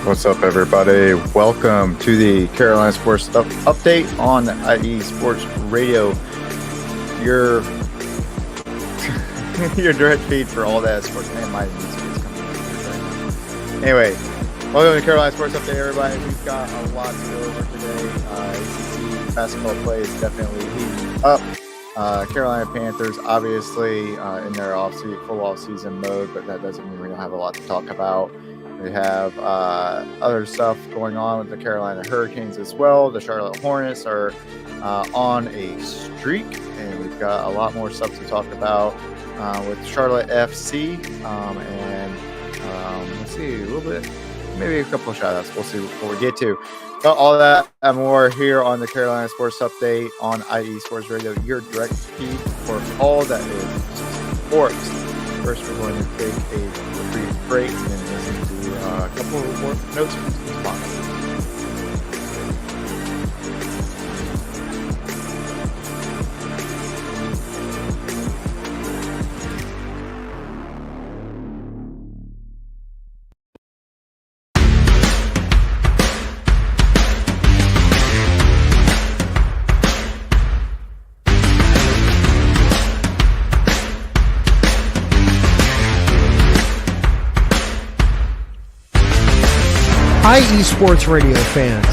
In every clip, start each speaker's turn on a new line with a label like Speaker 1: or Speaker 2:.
Speaker 1: What's up, everybody? Welcome to the Carolina Sports Update on IE Sports Radio. Your your direct feed for all that sports. Man, my music is coming in. Anyway, welcome to Carolina Sports Update, everybody. We've got a lot to go over today. ACC basketball play is definitely heating up. Carolina Panthers, obviously, in their full off-season mode, but that doesn't mean we don't have a lot to talk about. We have other stuff going on with the Carolina Hurricanes as well. The Charlotte Hornets are on a streak, and we've got a lot more stuff to talk about with Charlotte FC. Let's see, a little bit, maybe a couple of shout-outs. We'll see what we get to. But all that and more here on the Carolina Sports Update on IE Sports Radio, your direct feed for all that is sports. First, we're going to take a brief break and then listen to a couple more notes from the sponsors.
Speaker 2: IE Sports Radio fans,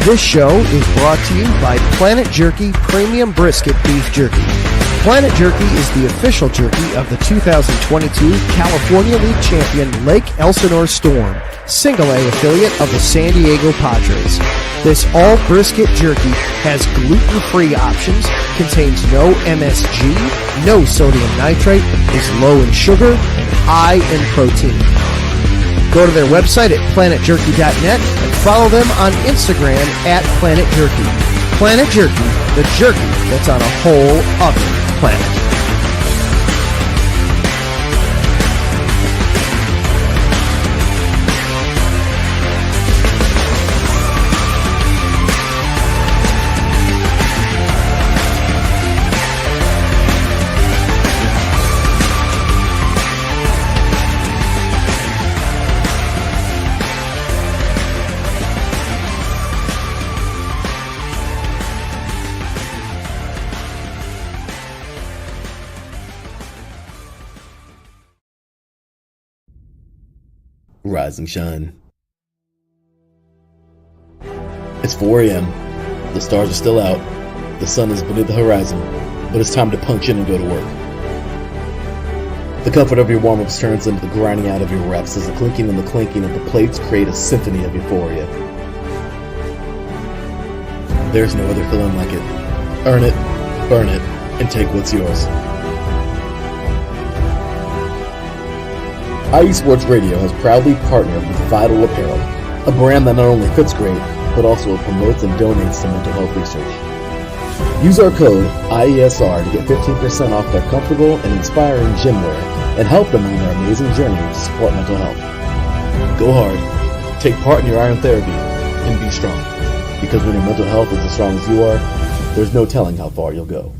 Speaker 2: this show is brought to you by Planet Jerky Premium Brisket Beef Jerky. Planet Jerky is the official jerky of the 2022 California League champion Lake Elsinore Storm, single-A affiliate of the San Diego Padres. This all-brisket jerky has gluten-free options, contains no MSG, no sodium nitrate, is low in sugar, and high in protein. Go to their website at planetjerky.net and follow them on Instagram at Planet Jerky. Planet Jerky, the jerky that's on a whole other planet.
Speaker 3: Rise and shine. It's 4 a.m. The stars are still out. The sun is beneath the horizon, but it's time to punch in and go to work. The comfort of your warm-ups turns into the grinding out of your reps as the clinking and the clanking of the plates create a symphony of euphoria. There's no other feeling like it. Earn it, burn it, and take what's yours. IE Sports Radio has proudly partnered with Vital Apparel, a brand that not only fits great, but also promotes and donates to mental health research. Use our code IESR to get 15% off their comfortable and inspiring gym wear and help them on their amazing journey to support mental health. Go hard, take part in your iron therapy, and be strong. Because when your mental health is as strong as you are, there's no telling how far you'll go.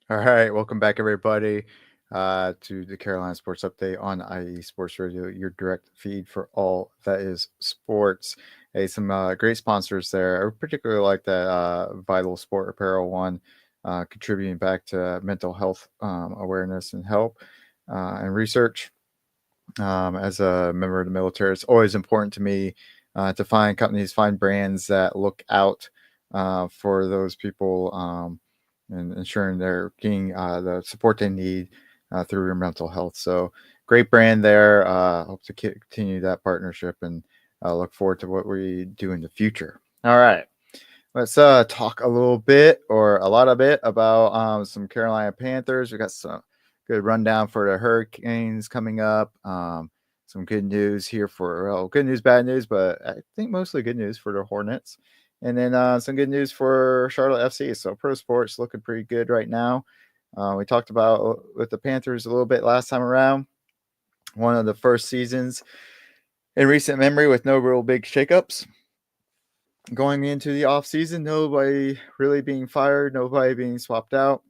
Speaker 1: All right, welcome back, everybody, to the Carolina Sports Update on IE Sports Radio, your direct feed for all that is sports. Hey, some great sponsors there. I particularly like that Vital Sport Apparel one, contributing back to mental health awareness and help and research. As a member of the military, it's always important to me to find companies, find brands that look out for those people and ensuring they're getting the support they need through your mental health. So great brand there. Hope to continue that partnership and look forward to what we do in the future. All right. Let's talk a little bit or a lot of it about some Carolina Panthers. We got some good rundown for the Hurricanes coming up. Some good news here for good news, bad news, but I think mostly good news for the Hornets. And then some good news for Charlotte FC. So pro sports looking pretty good right now. We talked about with the Panthers a little bit last time around. One of the first seasons in recent memory with no real big shakeups. Going into the offseason, nobody really being fired, nobody being swapped out.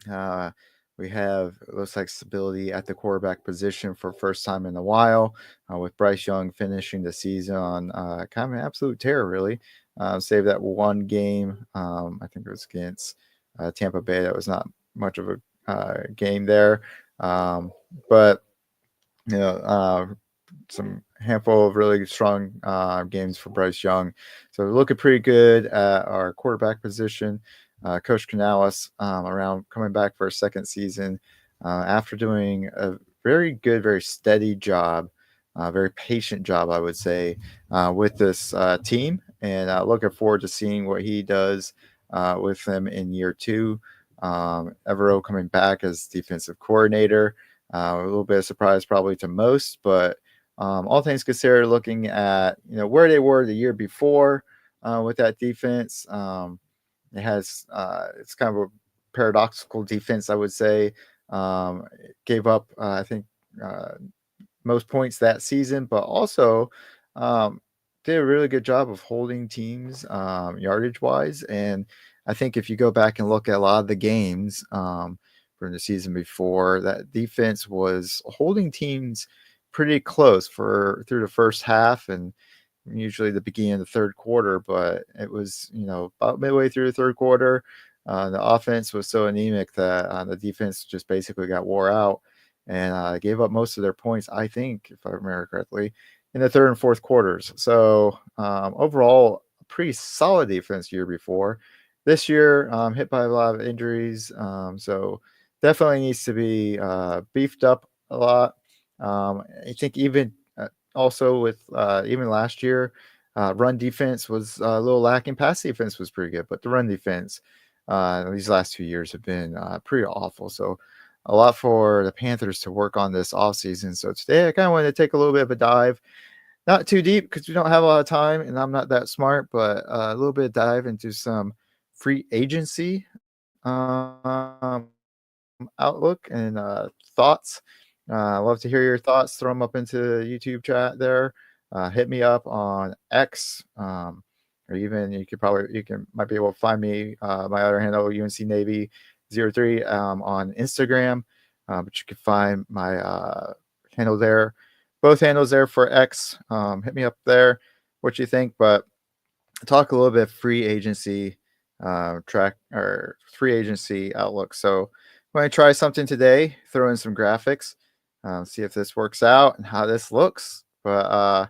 Speaker 1: Uh, we have it looks like stability at the quarterback position for first time in a while, with Bryce Young finishing the season on kind of an absolute tear, really. Save that one game, I think it was against Tampa Bay. That was not much of a game there, but some handful of really strong games for Bryce Young. So looking pretty good at our quarterback position. Coach Canales around coming back for a second season after doing a very good, very steady job, very patient job, I would say, with this team. And looking forward to seeing what he does with them in year two. Evero coming back as defensive coordinator. A little bit of surprise probably to most, but all things considered, looking at where they were the year before with that defense, it has it's kind of a paradoxical defense, I would say. Gave up, I think, most points that season, but also did a really good job of holding teams yardage wise. And I think if you go back and look at a lot of the games from the season before, that defense was holding teams pretty close for through the first half and usually the beginning of the third quarter. But it was, about midway through the third quarter, the offense was so anemic that the defense just basically got wore out and gave up most of their points, I think, if I remember correctly, in the third and fourth quarters. So overall, a pretty solid defense year before. This year, hit by a lot of injuries, so definitely needs to be beefed up a lot. I think even also with even last year, run defense was a little lacking. Pass defense was pretty good, but the run defense these last 2 years have been pretty awful. So a lot for the Panthers to work on this offseason. So today I kind of wanted to take a little bit of a dive, not too deep because we don't have a lot of time and I'm not that smart, but a little bit of dive into some free agency um, outlook and thoughts. I love to hear your thoughts. Throw them up into the YouTube chat there. Hit me up on X, or even might be able to find me my other handle UNC Navy 03 on Instagram, but you can find my handle there. Both handles there for X. Hit me up there. What you think? But talk a little bit free agency track or free agency outlook. So I'm going to try something today. Throw in some graphics. See if this works out and how this looks. But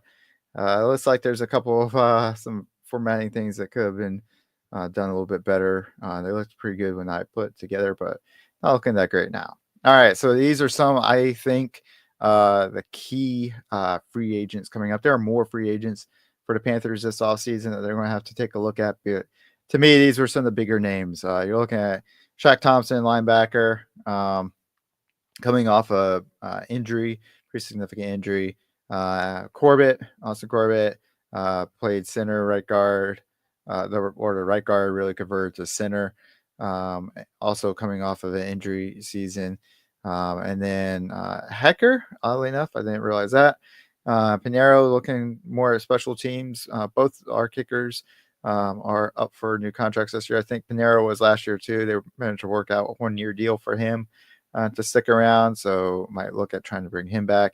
Speaker 1: it looks like there's a couple of some formatting things that could have been done a little bit better. They looked pretty good when I put it together, but not looking that great now. All right, so these are some, I think, the key free agents coming up. There are more free agents for the Panthers this offseason that they're going to have to take a look at. But to me, these were some of the bigger names. You're looking at Shaq Thompson, linebacker, coming off a injury, pretty significant injury. Austin Corbett, played center, right guard. The right guard really converted to center. Also coming off of an injury season. And then Hecker, oddly enough, I didn't realize that. Pinheiro looking more at special teams. Both our kickers are up for new contracts this year. I think Pinheiro was last year too. They managed to work out a 1-year deal for him to stick around. So might look at trying to bring him back.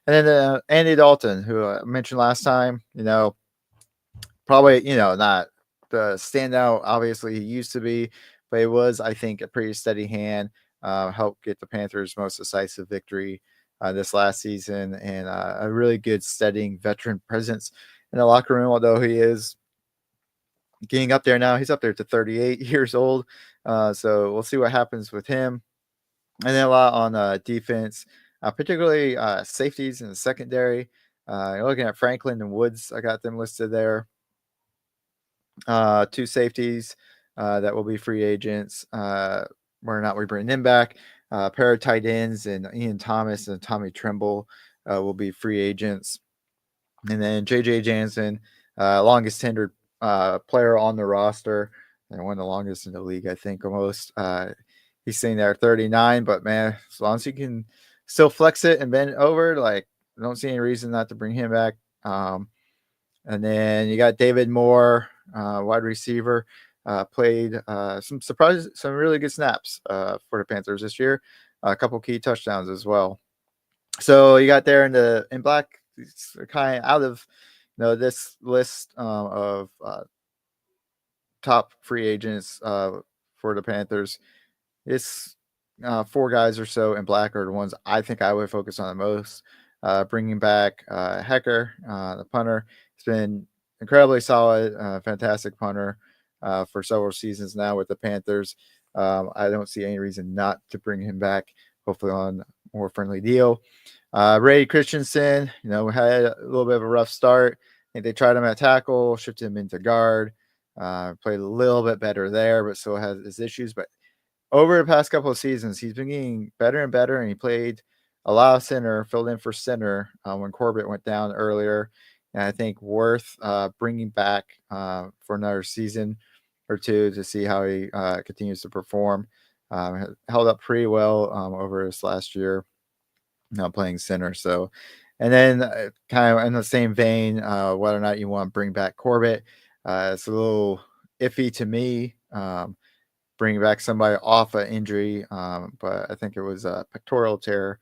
Speaker 1: And then Andy Dalton, who I mentioned last time, probably, not the standout, obviously, he used to be, but he was, I think, a pretty steady hand, helped get the Panthers' most decisive victory this last season, and a really good, steadying veteran presence in the locker room, although he is getting up there now. He's up there to 38 years old, so we'll see what happens with him. And then a lot on defense. Particularly safeties in the secondary. You're looking at Franklin and Woods. I got them listed there. 2 safeties that will be free agents. Whether or not we bring them back. A pair of tight ends and Ian Thomas and Tommy Tremble will be free agents. And then J.J. Jansen, longest tenured player on the roster. And one of the longest in the league, I think, almost. He's sitting there at 39, but man, as long as he can still flex it and bend over, I don't see any reason not to bring him back. And then you got David Moore, wide receiver. played some really good snaps for the Panthers this year. A couple key touchdowns as well. So you got there in black, kind of out of this list of top free agents for the Panthers. It's 4 guys or so in black are the ones I think I would focus on the most. Bringing back Hecker, the punter. He's been incredibly solid, fantastic punter for several seasons now with the Panthers. I don't see any reason not to bring him back, hopefully on a more friendly deal. Ray Christensen, had a little bit of a rough start. I think they tried him at tackle, shifted him into guard. Played a little bit better there, but still has his issues. But over the past couple of seasons, he's been getting better and better, and he played a lot of center, filled in for center when Corbett went down earlier. And I think worth bringing back for another season or two to see how he continues to perform. Held up pretty well over this last year, playing center. So, and then kind of in the same vein, whether or not you want to bring back Corbett, it's a little iffy to me. Bringing back somebody off an injury, but I think it was a pectoral tear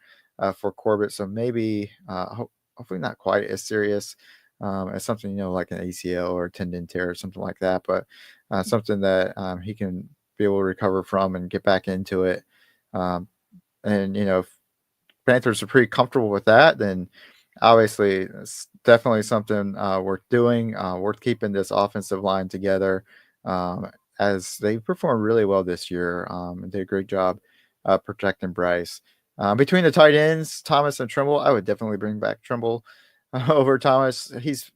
Speaker 1: for Corbett. So maybe, hopefully not quite as serious as something, like an ACL or tendon tear or something like that, but something that he can be able to recover from and get back into it. And, if Panthers are pretty comfortable with that, then obviously it's definitely something worth doing, worth keeping this offensive line together. As they performed really well this year, and did a great job protecting Bryce. Between the tight ends, Thomas and Trimble, I would definitely bring back Trimble over Thomas.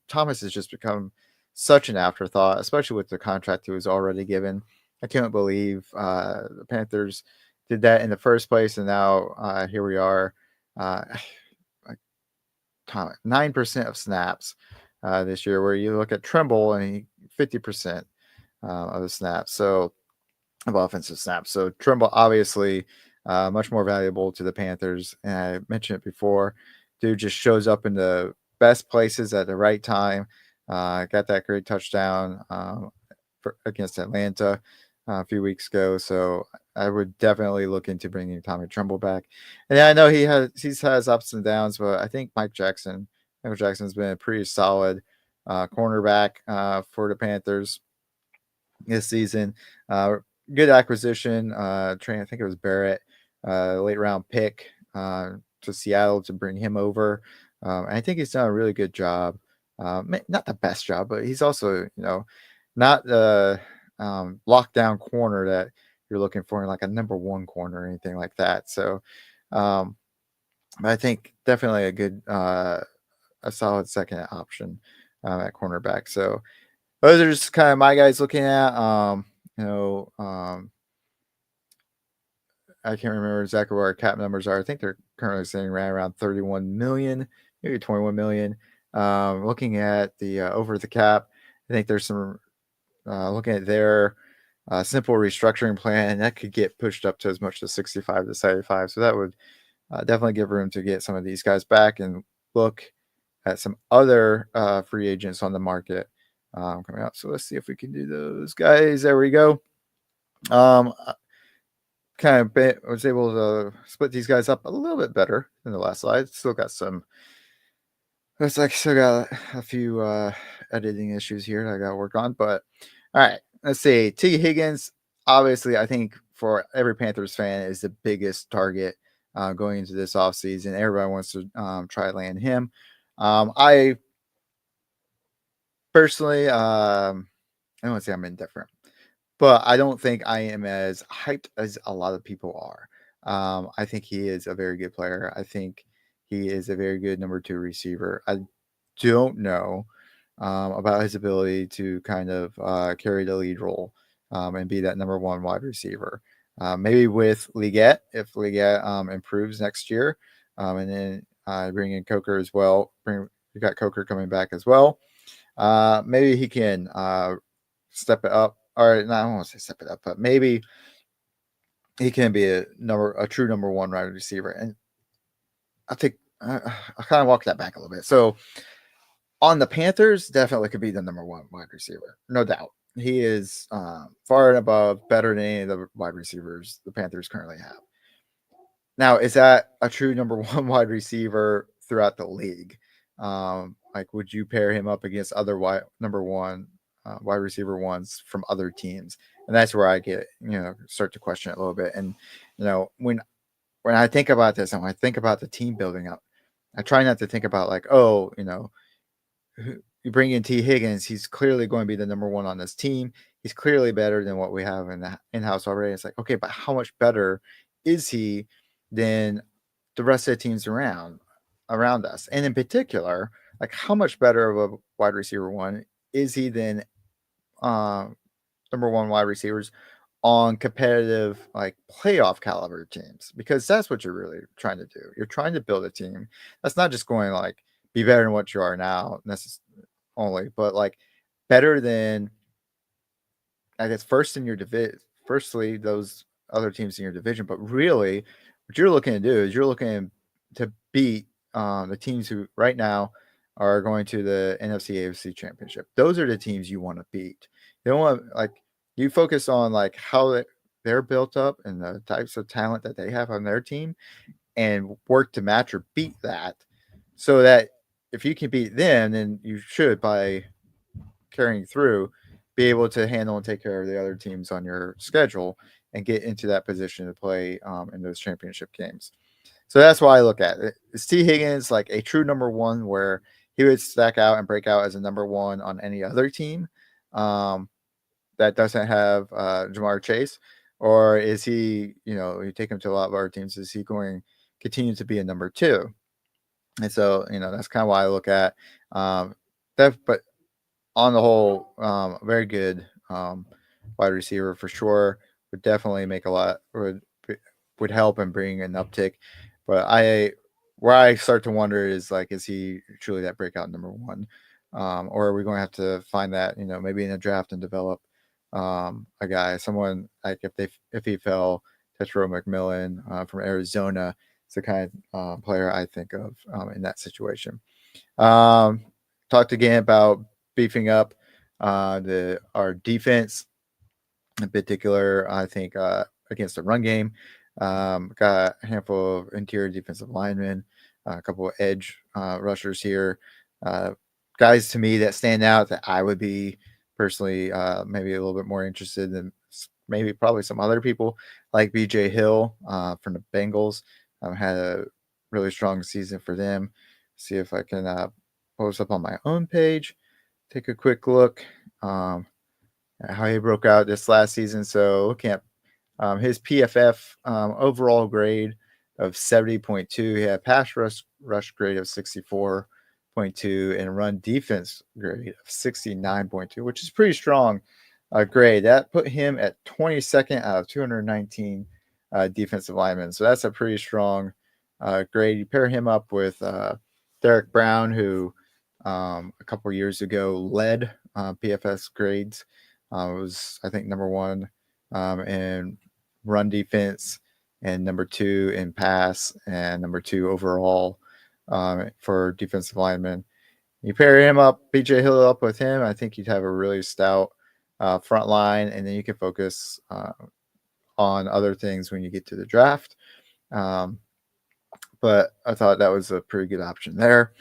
Speaker 1: Thomas has just become such an afterthought, especially with the contract he was already given. I can't believe the Panthers did that in the first place, and now here we are, 9% of snaps this year, where you look at Trimble and 50%. Of the snaps, so of offensive snaps. So Trimble obviously much more valuable to the Panthers. And I mentioned it before, dude just shows up in the best places at the right time. Got that great touchdown against Atlanta a few weeks ago. So I would definitely look into bringing Tommy Trimble back. And I know he has ups and downs, but I think Michael Jackson's been a pretty solid cornerback for the Panthers this season. Good acquisition. I think it was Barrett, late round pick to Seattle to bring him over. I think he's done a really good job. Not the best job, but he's also, not the lockdown corner that you're looking for in like a number 1 corner or anything like that. So I think definitely a good, a solid second option at cornerback. So those are just kind of my guys looking at. I can't remember exactly what our cap numbers are. I think they're currently sitting around 31 million, maybe 21 million. Looking at the over the cap, I think there's some looking at their simple restructuring plan that could get pushed up to as much as 65 to 75. So that would definitely give room to get some of these guys back and look at some other free agents on the market coming up. So let's see if we can do those guys. There we go. Was able to split these guys up a little bit better than the last slide. Still got a few editing issues here that I got to work on. But all right, let's see. T. Higgins, obviously, I think for every Panthers fan is the biggest target going into this offseason. Everybody wants to try to land him. I personally, I don't want to say I'm indifferent, but I don't think I am as hyped as a lot of people are. I think he is a very good player. I think he is a very good number 2 receiver. I don't know about his ability to kind of carry the lead role and be that number 1 wide receiver. Maybe with Liggett, if Liggett improves next year, and then bring in Coker as well. You got Coker coming back as well. Maybe he can step it up. Or no, I don't want to say step it up, but maybe he can be a true number 1 wide receiver. And I think I kind of walk that back a little bit. So on the Panthers, definitely could be the number 1 wide receiver, no doubt. he is far and above better than any of the wide receivers the Panthers currently have. Now, is that a true number one wide receiver throughout the league? Like, would you pair him up against other number one wide receiver ones from other teams? And that's where I get, start to question it a little bit. And, when I think about this and when I think about the team building up, I try not to think about like, oh, you bring in T. Higgins, he's clearly going to be the number one on this team. He's clearly better than what we have in the in-house already. It's like, okay, but how much better is he than the rest of the teams around us? And in particular, like how much better of a wide receiver one is he than number one wide receivers on competitive like playoff caliber teams? Because that's what you're really trying to do. You're trying to build a team that's not just going like be better than what you are now only, but like better than, I guess, first in your division. Firstly, those other teams in your division, but really, what you're looking to do is you're looking to beat the teams who right now are going to the NFC AFC Championship. Those are the teams you want to beat. You don't want like you focus on like how they're built up and the types of talent that they have on their team, and work to match or beat that, so that if you can beat them, then you should, by carrying through, be able to handle and take care of the other teams on your schedule and get into that position to play in those championship games. So that's why I look at it. Is T. Higgins like a true number one where he would stack out and break out as a number one on any other team that doesn't have Jamar Chase? Or is he, you take him to a lot of other teams, is he going to continue to be a number two? And so, that's kind of why I look at that. But on the whole, very good wide receiver for sure. Would definitely make a lot, would help and bring an uptick. But where I start to wonder is like, is he truly that breakout number one? Or are we going to have to find that, maybe in a draft and develop a guy, someone like if he fell, Tetro McMillan from Arizona. It's the kind of player I think of in that situation. Talked again about beefing up our defense in particular. I think against the run game, got a handful of interior defensive linemen, a couple of edge rushers here, guys to me that stand out that I would be personally maybe a little bit more interested in, maybe probably some other people like BJ Hill from the Bengals. Had a really strong season for them. See if I can post up on my own page. Take a quick look at how he broke out this last season. So looking at his PFF overall grade of 70.2. He had pass rush grade of 64.2 and run defense grade of 69.2, which is pretty strong grade. That put him at 22nd out of 219 defensive linemen. So that's a pretty strong grade. You pair him up with Derek Brown, who a couple years ago led PFS grades. Was, I think, number one in run defense and number two in pass and number two overall for defensive linemen. You pair him up, BJ Hill up with him, I think you'd have a really stout front line, and then you can focus on other things when you get to the draft. But I thought that was a pretty good option there.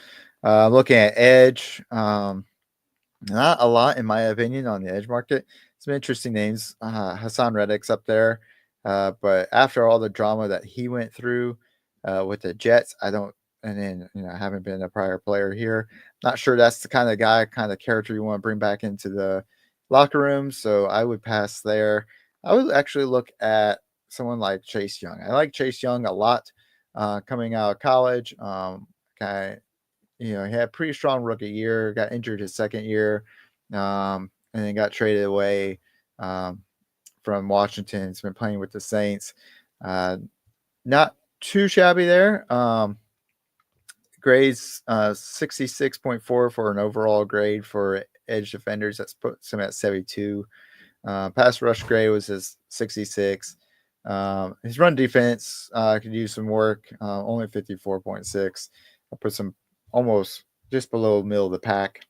Speaker 1: Looking at edge, not a lot, in my opinion, on the edge market. Some interesting names. Hassan Reddick's up there. But after all the drama that he went through with the Jets, and then, I haven't been a prior player here. Not sure that's the kind of guy, kind of character you want to bring back into the locker room. So I would pass there. I would actually look at someone like Chase Young. I like Chase Young a lot coming out of college. He had a pretty strong rookie year, got injured his second year, and then got traded away from Washington. He's been playing with the Saints. Not too shabby there. Grades 66.4 for an overall grade for edge defenders. That's puts him at 72. Pass rush grade was his 66. His run defense could use some work, only 54.6. That puts him almost just below middle of the pack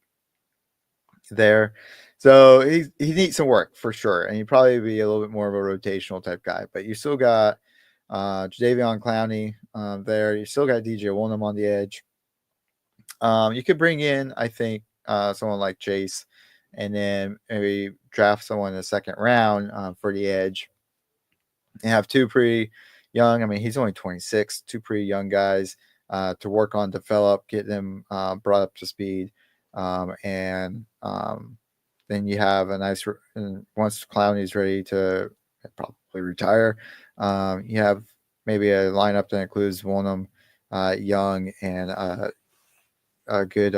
Speaker 1: there. So he needs some work for sure, and he'd probably be a little bit more of a rotational type guy. But you still got Jadeveon Clowney there. You still got DJ Wonnum on the edge. You could bring in, I think, someone like Chase, and then maybe draft someone in the second round for the edge. And have two pretty young. I mean, he's only 26. Two pretty young guys to work on, develop, get them brought up to speed, and then you have a nice. Once Clowney's ready to probably retire, you have maybe a lineup that includes Wonnum, Young, and a good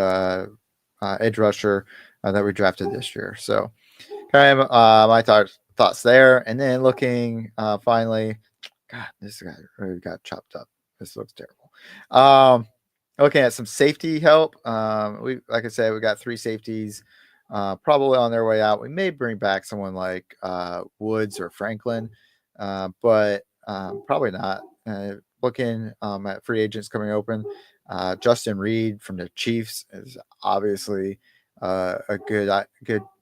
Speaker 1: edge rusher that we drafted this year. So, kind of my thoughts there. And then looking finally, God, this guy really got chopped up. This looks terrible. Looking at some safety help. Like I said, we got 3 safeties probably on their way out. We may bring back someone like Woods or Franklin, but probably not. Looking at free agents coming open, Justin Reed from the Chiefs is obviously a good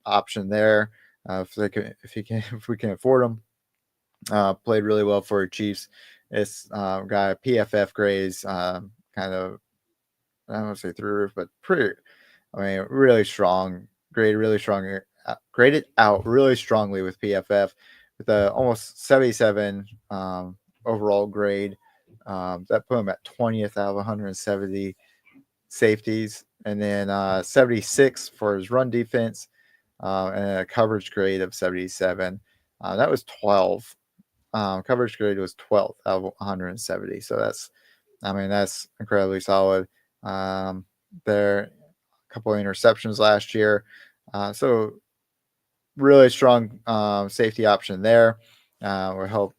Speaker 1: option there. If we can afford him, played really well for the Chiefs. This guy PFF grades, kind of, I don't want to say through the roof, but pretty. I mean, really strong. Graded out really strongly with PFF with a almost 77 overall grade. That put him at 20th out of 170 safeties, and then 76 for his run defense, and a coverage grade of 77. That was 12. Coverage grade was 12th out of 170. So that's incredibly solid. There, a couple of interceptions last year. So really strong safety option there. Will help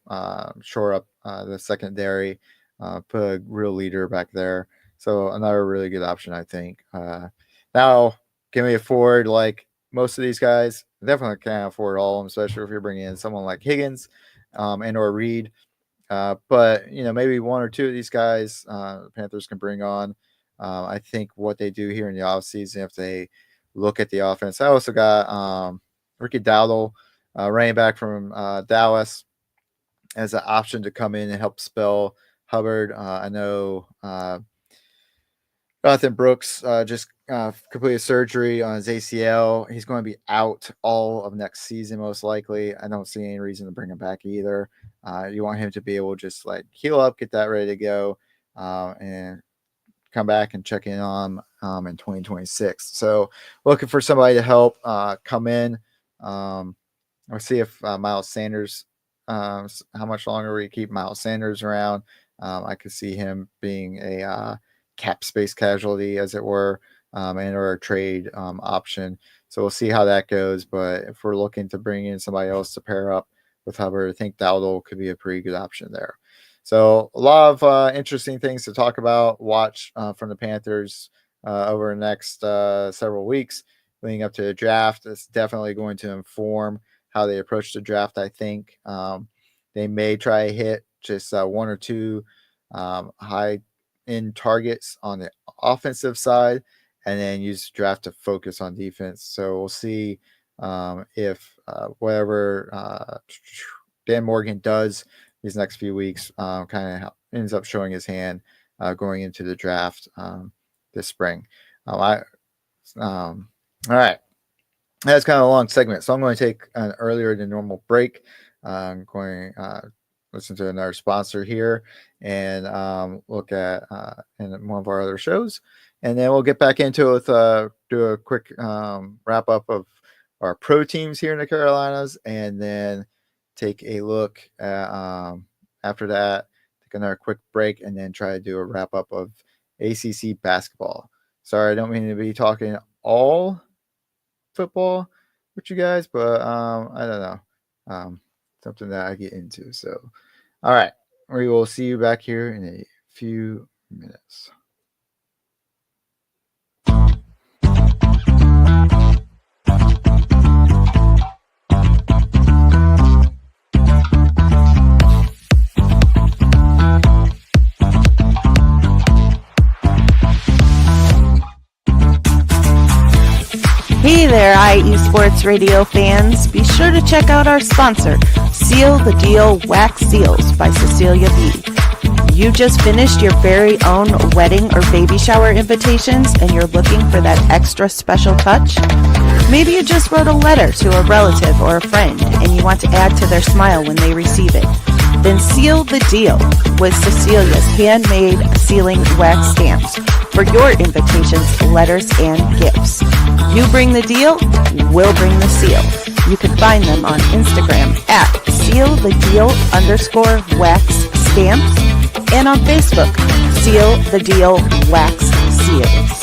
Speaker 1: shore up the secondary, put a real leader back there. So another really good option, I think. Now, can we afford like most of these guys? Definitely can't afford all of them, especially if you're bringing in someone like Higgins and or Reed. But maybe 1 or 2 of these guys the Panthers can bring on. I think what they do here in the offseason, if they look at the offense. I also got Ricky Dowdle, running back from Dallas, as an option to come in and help spell Hubbard. I know Jonathan Brooks just completed surgery on his ACL. He's going to be out all of next season, most likely. I don't see any reason to bring him back either. You want him to be able to just like heal up, get that ready to go, and come back and check in on in 2026. So looking for somebody to help come in. We'll see if Miles Sanders, how much longer we keep Miles Sanders around. I could see him being a cap space casualty, as it were, and or a trade option. So we'll see how that goes. But if we're looking to bring in somebody else to pair up with Hubbard, I think Dowdle could be a pretty good option there. So a lot of interesting things to talk about, watch from the Panthers over the next several weeks leading up to the draft. It's definitely going to inform how they approach the draft, I think. They may try to hit just 1 or 2 high-end targets on the offensive side and then use the draft to focus on defense. So we'll see if whatever Dan Morgan does these next few weeks kind of ends up showing his hand going into the draft this spring. All right. That's kind of a long segment, so I'm going to take an earlier than normal break. I'm going to listen to another sponsor here and look at in one of our other shows, and then we'll get back into it with do a quick wrap up of our pro teams here in the Carolinas, and then take a look at after that, take another quick break, and then try to do a wrap up of ACC basketball. Sorry, I don't mean to be talking all football with you guys, but I don't know, something that I get into. So all right, we will see you back here in a few minutes.
Speaker 4: Hey there, IE Sports Radio fans. Be sure to check out our sponsor, Seal the Deal Wax Seals by Cecilia B. You just finished your very own wedding or baby shower invitations and you're looking for that extra special touch? Maybe you just wrote a letter to a relative or a friend and you want to add to their smile when they receive it. Then seal the deal with Cecilia's handmade sealing wax stamps for your invitations, letters, and gifts. You bring the deal, we'll bring the seal. You can find them on Instagram at sealthedeal_wax stamps and on Facebook, Seal the Deal Wax Seals.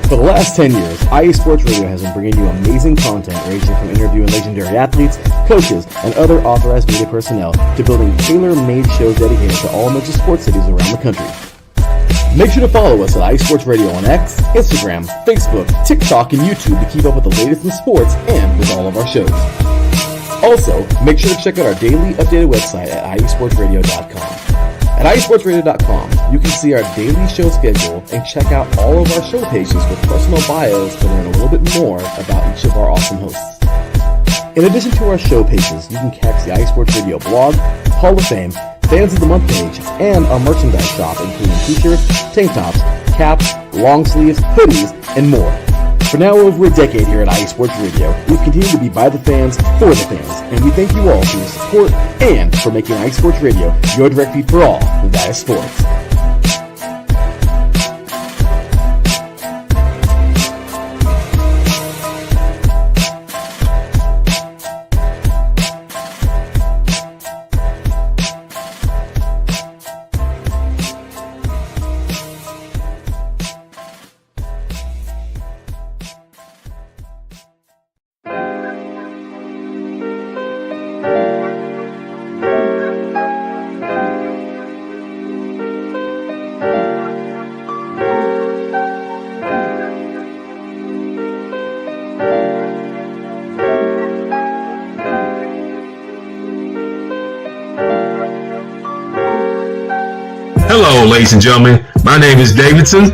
Speaker 3: For the last 10 years, IE Sports Radio has been bringing you amazing content ranging from interviewing legendary athletes, coaches, and other authorized media personnel to building tailor-made shows dedicated to all major sports cities around the country. Make sure to follow us at IE Sports Radio on X, Instagram, Facebook, TikTok, and YouTube to keep up with the latest in sports and with all of our shows. Also, make sure to check out our daily updated website at iesportsradio.com. At iesportsradio.com, you can see our daily show schedule and check out all of our show pages with personal bios to learn a little bit more about each of our awesome hosts. In addition to our show pages, you can catch the IE Sports Radio blog, Hall of Fame, Fans of the Month page, and our merchandise shop including t-shirts, tank tops, caps, long sleeves, hoodies, and more. For now over a decade here at IE Sports Radio, we've continued to be by the fans, for the fans, and we thank you all for your support and for making IE Sports Radio your direct feed for all that is sports.
Speaker 5: Hello, ladies and gentlemen. My name is Davidson.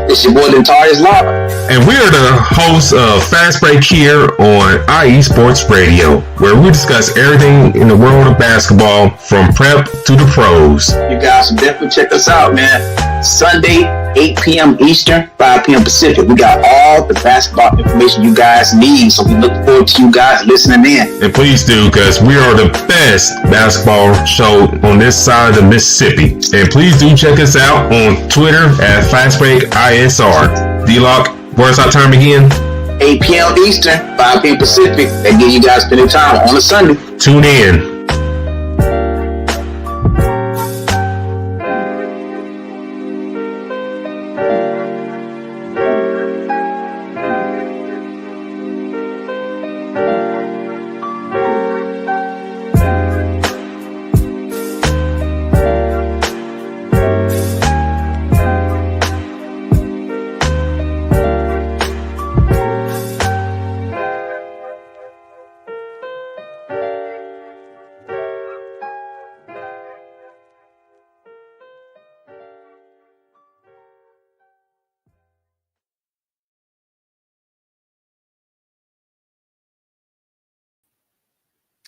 Speaker 6: It's your boy Dentarius Law.
Speaker 5: And we are the hosts of Fast Break here on IE Sports Radio, where we discuss everything in the world of basketball from prep to the pros.
Speaker 6: You guys should definitely check us out, man. Sunday, 8 p.m. Eastern, 5 p.m. Pacific. We got all the basketball information you guys need, so we look forward to you guys listening in.
Speaker 5: And please do, because we are the best basketball show on this side of the Mississippi. And please do check us out on Twitter at FastBreakISR. D-Lock, where's our time again?
Speaker 6: 8 p.m. Eastern, 5 p.m. Pacific. That give you guys plenty of time on a Sunday.
Speaker 5: Tune in.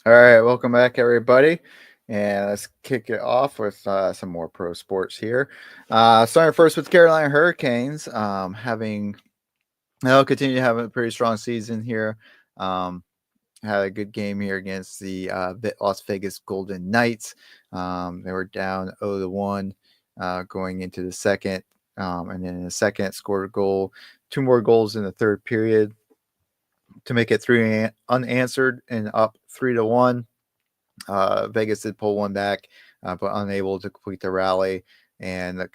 Speaker 1: All right, welcome back, everybody. And let's kick it off with some more pro sports here. Starting first with Carolina Hurricanes, they'll continue to have a pretty strong season here. Had a good game here against the Las Vegas Golden Knights. They were down 0-1 going into the second, and then in the second scored a goal, two more goals in the third period. to make it 3 unanswered and up 3-1. Vegas did pull one back, but unable to complete the rally, and the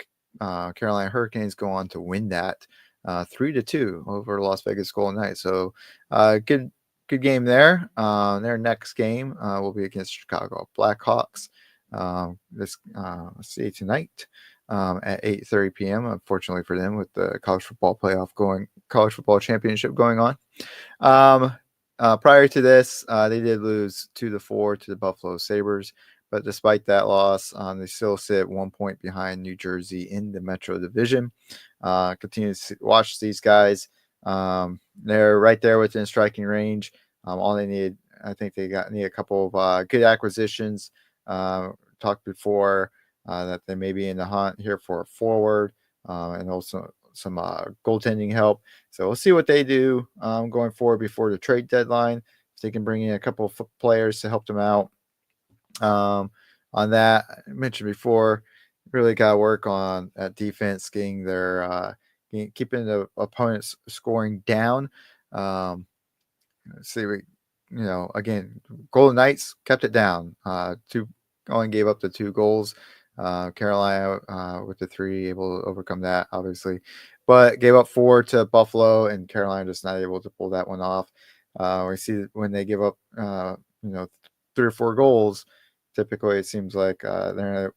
Speaker 1: Carolina Hurricanes go on to win that 3-2 over Las Vegas Golden Knights. So good game there. Their next game will be against Chicago Blackhawks. Let's see, tonight at 8:30 p.m. Unfortunately for them, with the college football championship going on. Prior to this, they did lose 2-4 to the Buffalo Sabres, but despite that loss, they still sit 1 point behind New Jersey in the Metro Division. Continue to watch these guys. They're right there within striking range. All they need, I think they need a couple of good acquisitions. Talked before that they may be in the hunt here for a forward, and also some goaltending help. So we'll see what they do going forward before the trade deadline. If they can bring in a couple of players to help them out. On that, I mentioned before, really got to work on defense, getting their keeping the opponent's scoring down. See, again, Golden Knights kept it down. Only gave up the 2 goals. Carolina with the 3 able to overcome that, obviously, but gave up 4 to Buffalo, and Carolina just not able to pull that one off. We see when they give up 3 or 4 goals, typically it seems like they're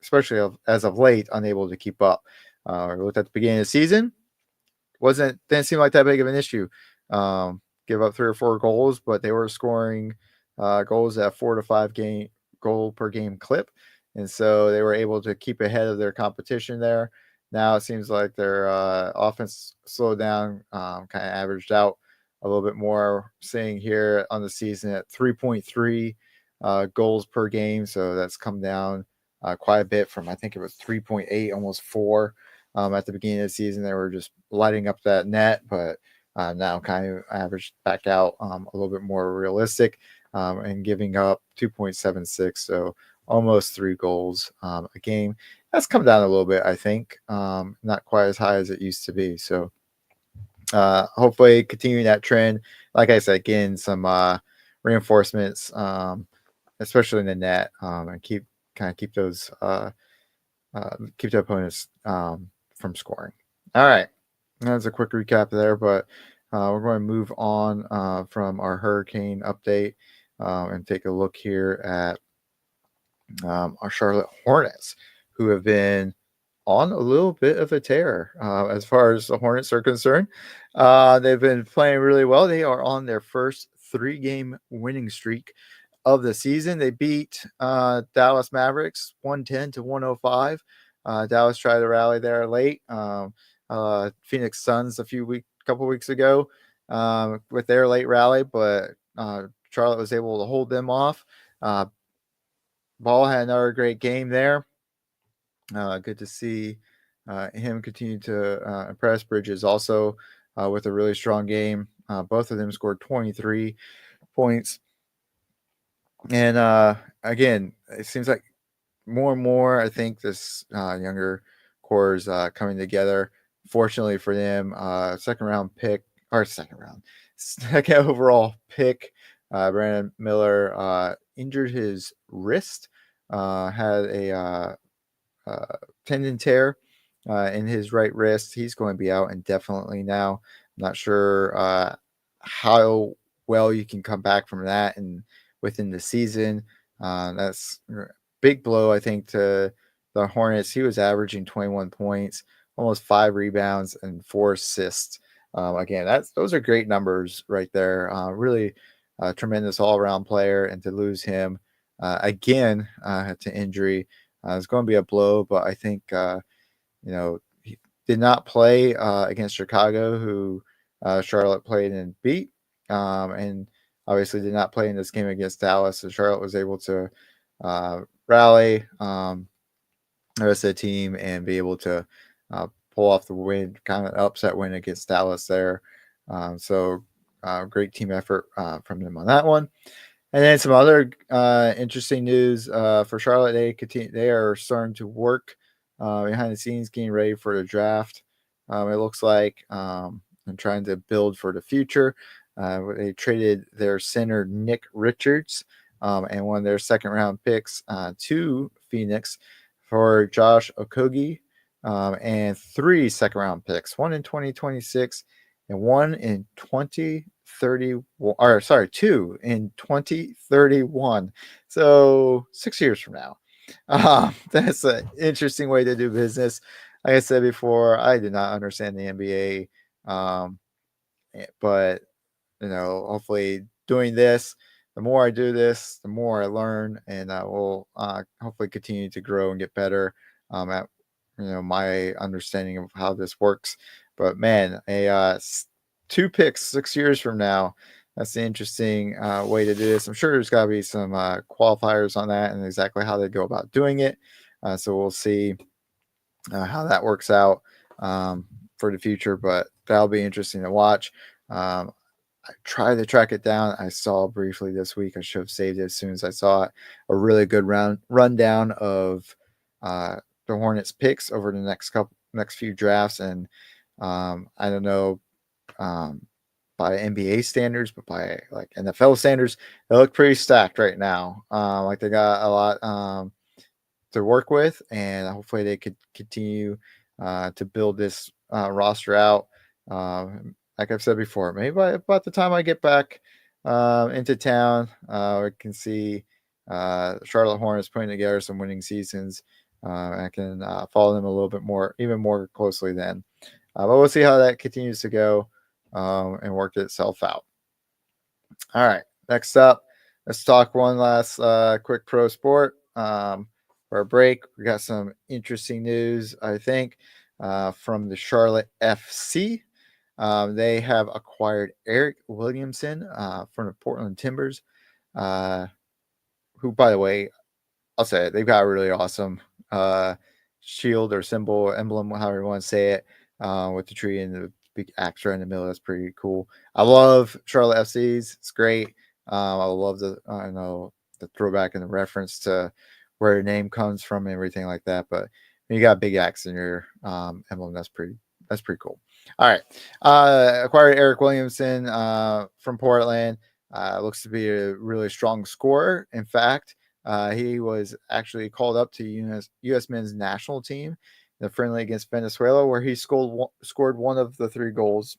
Speaker 1: especially as of late unable to keep up. We looked at the beginning of the season, didn't seem like that big of an issue. Give up 3 or 4 goals, but they were scoring goals at 4 to 5 goal per game clip. And so they were able to keep ahead of their competition there. Now it seems like their offense slowed down, kind of averaged out a little bit more, seeing here on the season at 3.3 goals per game. So that's come down quite a bit from, I think it was 3.8, almost 4 at the beginning of the season. They were just lighting up that net, but now kind of averaged back out a little bit more realistic, and giving up 2.76. So almost 3 goals a game. That's come down a little bit, I think. Not quite as high as it used to be. So hopefully continuing that trend. Like I said, getting some reinforcements, especially in the net, and keep those keep the opponents from scoring. All right, that's a quick recap there, but we're going to move on from our hurricane update and take a look here at our Charlotte Hornets, who have been on a little bit of a tear as far as the Hornets are concerned. They've been playing really well. They are on their first 3-game winning streak of the season. They beat Dallas Mavericks 110-105. Dallas tried to rally there late. Phoenix Suns couple weeks ago with their late rally, but Charlotte was able to hold them off. Ball had another great game there. Good to see him continue to impress. Bridges also with a really strong game. Both of them scored 23 points. And again, it seems like more and more, I think this younger core is coming together. Fortunately for them, second overall pick, Brandon Miller injured his wrist, had a tendon tear in his right wrist. He's going to be out indefinitely now. I'm not sure how well you can come back from that and within the season. That's a big blow, I think, to the Hornets. He was averaging 21 points, almost 5 rebounds, and 4 assists. Again, those are great numbers right there. Really tremendous all-around player, and to lose him again to injury is going to be a blow. But I think he did not play against Chicago, who Charlotte played and beat, and obviously did not play in this game against Dallas. So Charlotte was able to rally the rest of the team and be able to pull off the win, kind of upset win against Dallas there. So great team effort from them on that one. And then some other interesting news for Charlotte. They are starting to work behind the scenes, getting ready for the draft. It looks like, and trying to build for the future. They traded their center Nick Richards and one of their second-round picks to Phoenix for Josh Okogie and 3 second-round picks, one in 2026 and one in 2031. Or sorry, 2 in 2031. So 6 years from now. That's an interesting way to do business. Like I said before, I did not understand the NBA, but hopefully doing this, the more I do this, the more I learn, and I will hopefully continue to grow and get better at my understanding of how this works. But man, 2 picks 6 years from now. That's the interesting way to do this. I'm sure there's got to be some qualifiers on that and exactly how they go about doing it. So we'll see how that works out for the future, but that'll be interesting to watch. I tried to track it down. I saw briefly this week. I should have saved it as soon as I saw it. A really good rundown of the Hornets picks over the next few drafts, and I don't know by NBA standards, but by like NFL standards, they look pretty stacked right now. Like they got a lot to work with, and hopefully they could continue to build this roster out. Like I've said before, maybe by about the time I get back into town, we can see Charlotte Hornets putting together some winning seasons. I can follow them a little bit more, even more closely then. But we'll see how that continues to go and work itself out. All right, next up, let's talk one last quick pro sport. For a break, we got some interesting news, I think, from the Charlotte FC. They have acquired Eric Williamson from the Portland Timbers, who, by the way, I'll say it, they've got a really awesome shield or symbol, emblem, however you want to say it, with the tree and the big axe right in the middle. That's pretty cool. I love Charlotte FCs. It's great. I love the throwback and the reference to where your name comes from and everything like that. But when you got a big axe in your emblem, that's pretty cool. All right. Acquired Eric Williamson from Portland. Looks to be a really strong scorer. In fact, he was actually called up to U.S. men's national team in the friendly against Venezuela, where he scored one of the 3 goals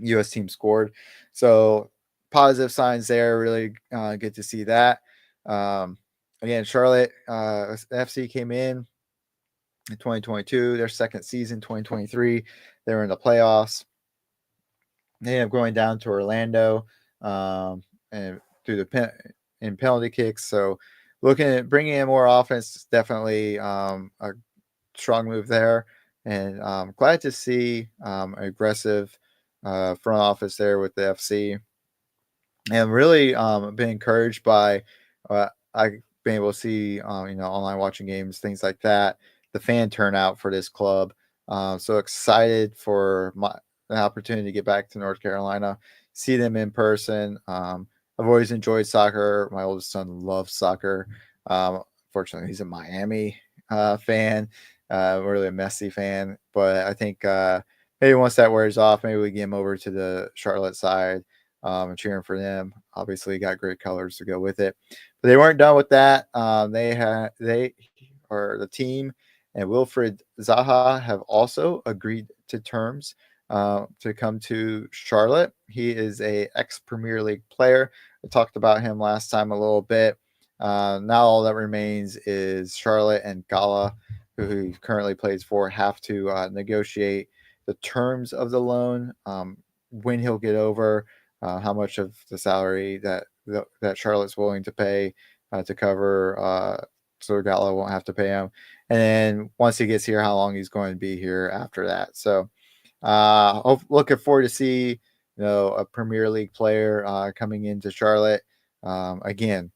Speaker 1: U.S. team scored. So positive signs there. Really good to see that. Again, Charlotte FC came in 2022, their second season, 2023. They were in the playoffs. They ended up going down to Orlando and through in penalty kicks. So looking at bringing in more offense, definitely a strong move there. And glad to see aggressive front office there with the FC. And really been encouraged by I've been able to see online watching games, things like that. The fan turnout for this club. So excited for the opportunity to get back to North Carolina, see them in person. I've always enjoyed soccer. My oldest son loves soccer. Fortunately, he's a Miami fan, really a Messi fan. But I think maybe once that wears off, maybe we get him over to the Charlotte side and cheering for them. Obviously, got great colors to go with it. But they weren't done with that. The team and Wilfred Zaha have also agreed to terms to come to Charlotte. He is a ex-Premier League player. I talked about him last time a little bit. Now all that remains is Charlotte and Gala, who he currently plays for, have to negotiate the terms of the loan, when he'll get over, how much of the salary that Charlotte's willing to pay to cover, so Gala won't have to pay him. And then once he gets here, how long he's going to be here after that. So looking forward to see a Premier League player coming into Charlotte. Again,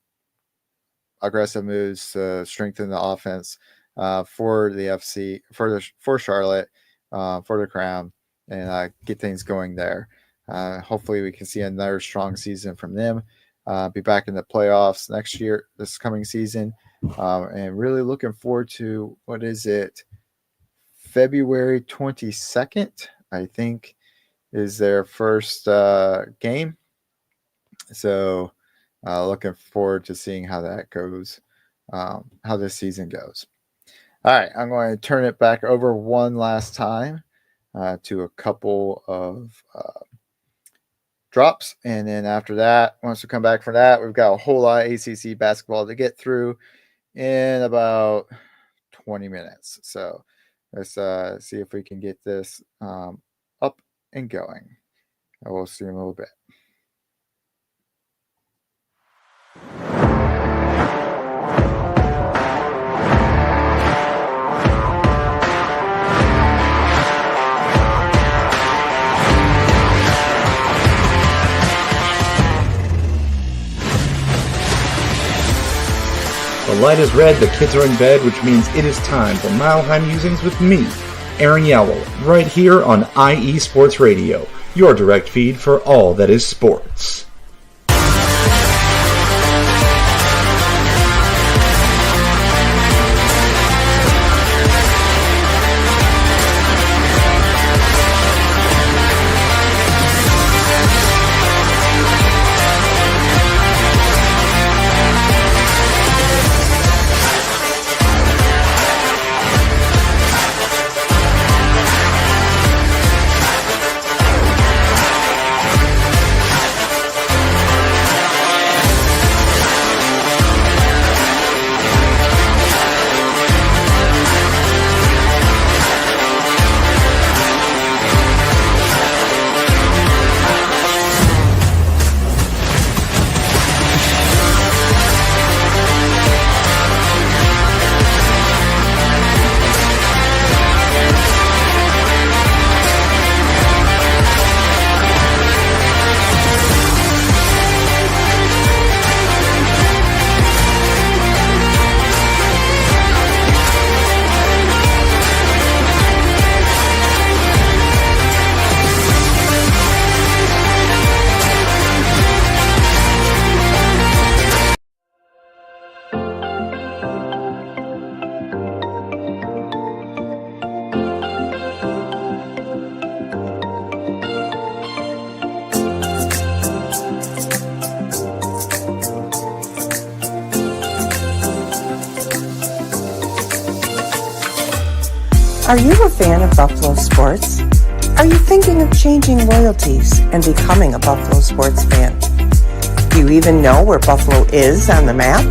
Speaker 1: aggressive moves to strengthen the offense for the FC, for Charlotte, for the Crown, and get things going there. Hopefully we can see another strong season from them. Be back in the playoffs this coming season. And really looking forward to, what is it, February 22nd, I think, is their first game. So looking forward to seeing how that goes, how this season goes. All right, I'm going to turn it back over one last time to a couple of drops. And then after that, once we come back from that, we've got a whole lot of ACC basketball to get through in about 20 minutes. So let's see if we can get this up and going. We'll see in a little bit.
Speaker 7: The light is red, the kids are in bed, which means it is time for Mile High Musings with me, Aaron Yowell, right here on IE Sports Radio, your direct feed for all that is sports.
Speaker 4: Are you a fan of Buffalo sports? Are you thinking of changing loyalties and becoming a Buffalo sports fan? Do you even know where Buffalo is on the map?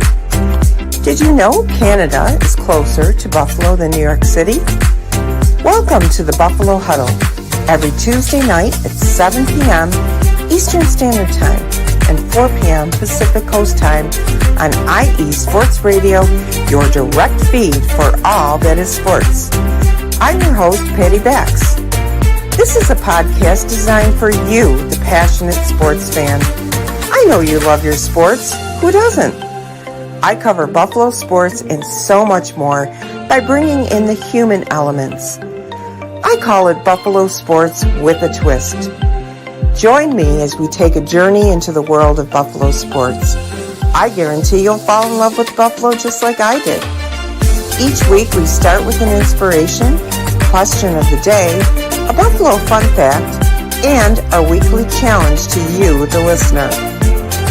Speaker 4: Did you know Canada is closer to Buffalo than New York City? Welcome to the Buffalo Huddle, every Tuesday night at 7 p.m. Eastern Standard Time and 4 p.m. Pacific Coast Time on IE Sports Radio, your direct feed for all that is sports. I'm your host, Patty Bax. This is a podcast designed for you, the passionate sports fan. I know you love your sports. Who doesn't? I cover Buffalo sports and so much more by bringing in the human elements. I call it Buffalo Sports with a Twist. Join me as we take a journey into the world of Buffalo sports. I guarantee you'll fall in love with Buffalo just like I did. Each week we start with an inspiration, question of the day, a Buffalo fun fact, and our weekly challenge to you, the listener.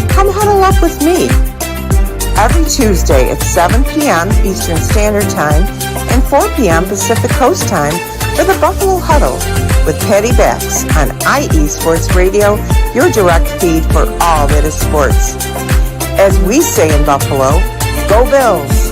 Speaker 4: Come huddle up with me every Tuesday at 7 p.m. Eastern Standard Time and 4 p.m. Pacific Coast Time for the Buffalo Huddle with Patty Bax on IE Sports Radio, your direct feed for all that is sports. As we say in Buffalo, go Bills!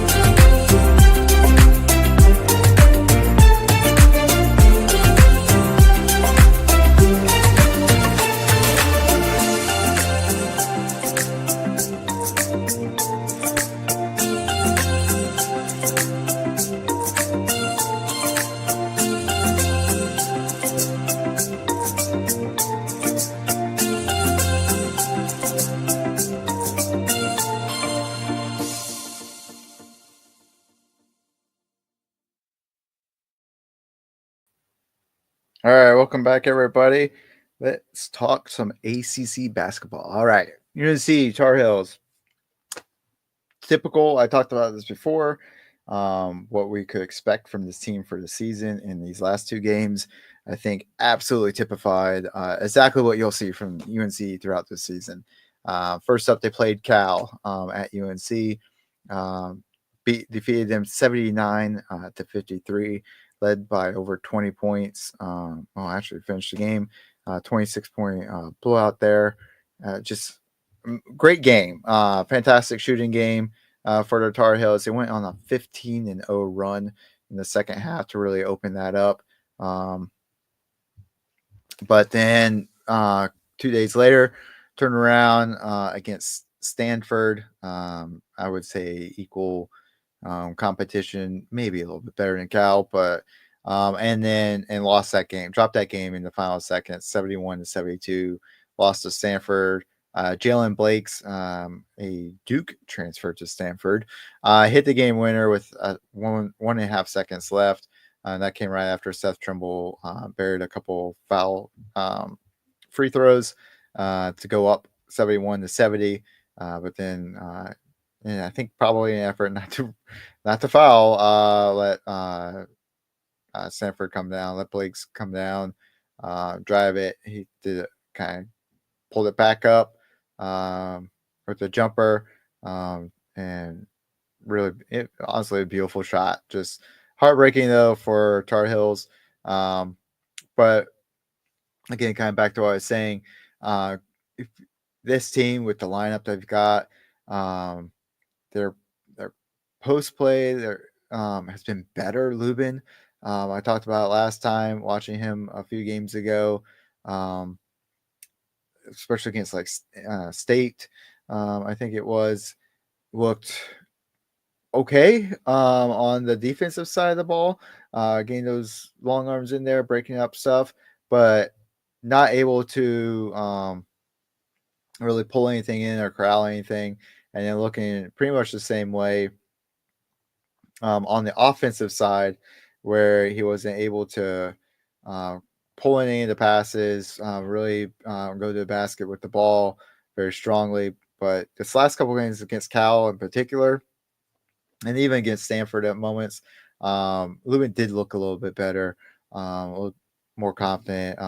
Speaker 1: All right, welcome back, everybody. Let's talk some ACC basketball. All right, UNC Tar Heels. Typical. I talked about this before. What we could expect from this team for the season in these last two games. I think absolutely typified exactly what you'll see from UNC throughout this season. First up, they played Cal at UNC, defeated them 79-53, led by over 20 points. Actually finished the game 26-point blowout there. Just great game, fantastic shooting game for the Tar Heels. They went on a 15-0 run in the second half to really open that up. But then 2 days later, turn around against Stanford. I would say equal competition, maybe a little bit better than Cal, but and lost that game, dropped that game in the final seconds, 71-72. Lost to Stanford. Jalen Blake's a Duke transfer to Stanford, hit the game winner with 1.5 seconds left. That came right after Seth Trimble buried a couple foul free throws to go up 71-70. But then I think probably an effort not to foul, let Stanford come down, let Blake's come down, drive it. He did it, kind of pulled it back up with the jumper, and really, honestly, a beautiful shot. Just heartbreaking though for Tar Heels, but again, kind of back to what I was saying. If this team with the lineup they've got, their post play has been better. Lubin, I talked about it last time watching him a few games ago, especially against like State. I think it was looked okay on the defensive side of the ball, getting those long arms in there, breaking up stuff, but not able to really pull anything in or corral anything. And then looking pretty much the same way on the offensive side, where he wasn't able to pull in any of the passes, really go to the basket with the ball very strongly. But this last couple of games against Cal in particular, and even against Stanford at moments, Lubin did look a little bit better, a little more confident,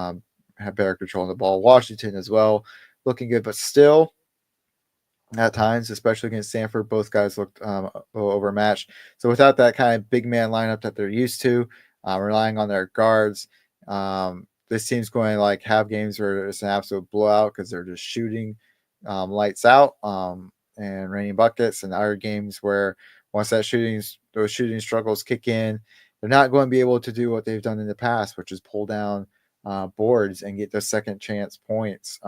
Speaker 1: had better control of the ball. Washington as well, looking good, but still at times, especially against Stanford, both guys looked a little overmatched. So without that kind of big man lineup that they're used to, relying on their guards, this team's going to like have games where it's an absolute blowout because they're just shooting lights out and raining buckets, and other games where once those shooting struggles kick in, they're not going to be able to do what they've done in the past, which is pull down boards and get those second chance points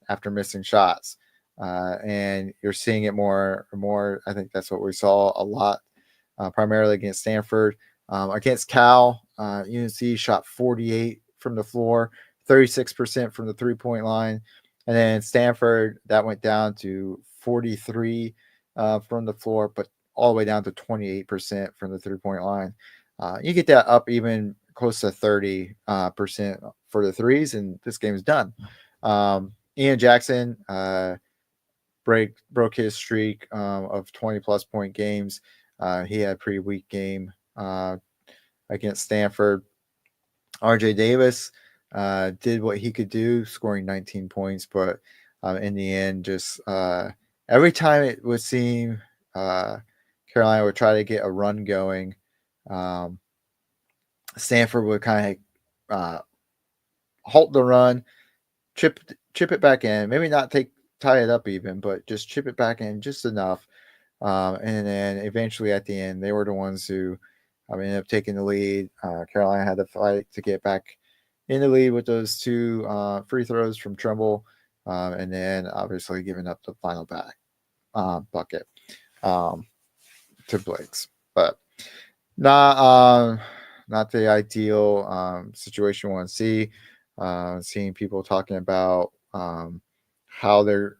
Speaker 1: after missing shots. And you're seeing it more and more. I think that's what we saw a lot, primarily against Stanford. Against Cal, UNC shot 48 from the floor, 36% from the 3-point line. And then Stanford, that went down to 43 from the floor, but all the way down to 28% from the 3-point line. You get that up even close to 30% for the threes, and this game is done. Ian Jackson broke his streak of 20-plus point games. He had a pretty weak game against Stanford. RJ Davis did what he could do, scoring 19 points, but in the end, just every time it would seem Carolina would try to get a run going, Stanford would kind of halt the run, chip it back in, maybe not tie it up even, but just chip it back in just enough. And then eventually at the end, they were the ones who ended up taking the lead. Carolina had to fight to get back in the lead with those two free throws from Trimble, and then obviously giving up the final bucket to Blake's. But not the ideal situation we want to see. Seeing people talking about how they're,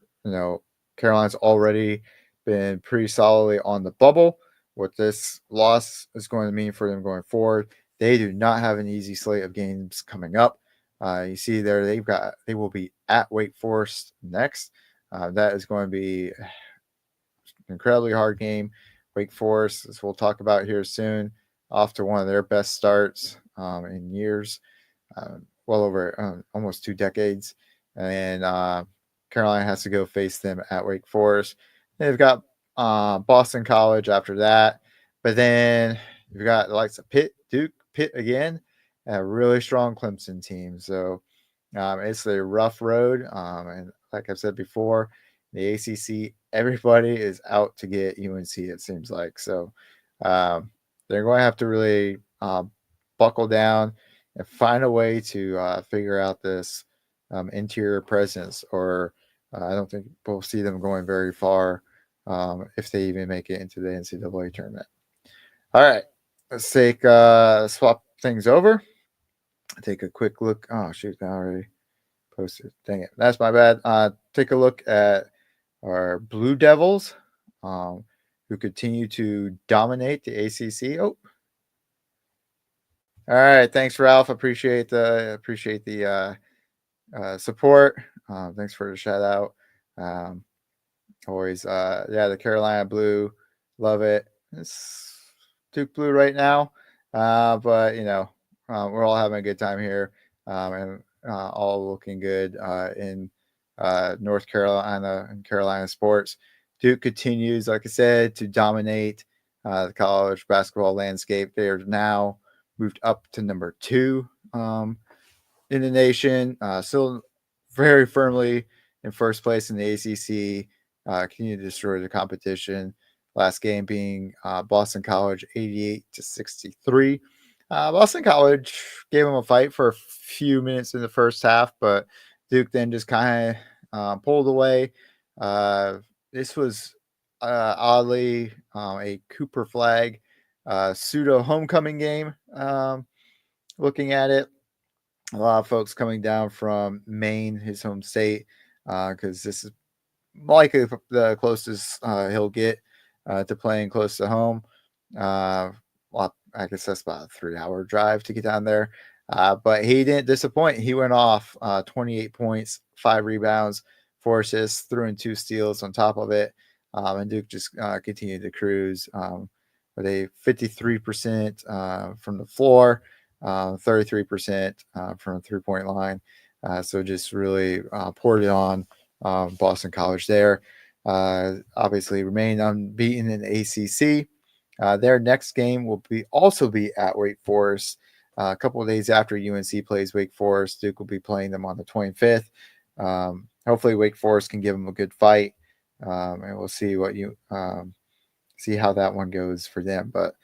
Speaker 1: Carolina's already been pretty solidly on the bubble. What this loss is going to mean for them going forward. They do not have an easy slate of games coming up. You see there, they will be at Wake Forest next. That is going to be an incredibly hard game. Wake Forest, as we'll talk about here soon, off to one of their best starts in years. well over almost 2 decades. And Carolina has to go face them at Wake Forest. They've got Boston College after that. But then you've got the likes of Pitt, Duke, Pitt again, and a really strong Clemson team. So it's a rough road. And like I've said before, the ACC, everybody is out to get UNC, it seems like. So they're going to have to really buckle down and find a way to figure out this interior presence, or I don't think we'll see them going very far if they even make it into the NCAA tournament. All right, let's take swap things over. Take a quick look. Oh, shoot, I already posted. Dang it. That's my bad. Take a look at our Blue Devils, who continue to dominate the ACC. Oh, all right. Thanks, Ralph. Appreciate the support. Thanks for the shout out. Always, the Carolina Blue, love it. It's Duke Blue right now, but we're all having a good time here, and all looking good in North Carolina and Carolina sports. Duke continues, like I said, to dominate the college basketball landscape. They are now moved up to number 2 in the nation, still very firmly in first place in the ACC. Continue to destroy the competition. Last game being Boston College 88-63. Boston College gave them a fight for a few minutes in the first half, but Duke then just kind of pulled away. This was oddly a Cooper Flag pseudo homecoming game. Looking at it, a lot of folks coming down from Maine, his home state, because this is likely the closest he'll get to playing close to home. Well, I guess that's about a 3-hour drive to get down there. But he didn't disappoint. He went off 28 points, 5 rebounds, 4 assists, threw in 2 steals on top of it. And Duke just continued to cruise with a 53% from the floor, 33% from the three-point line. So just really poured it on Boston College there. Obviously remain unbeaten in the ACC. Their next game will also be at Wake Forest. A couple of days after UNC plays Wake Forest, Duke will be playing them on the 25th. Hopefully Wake Forest can give them a good fight, and we'll see see how that one goes for them. But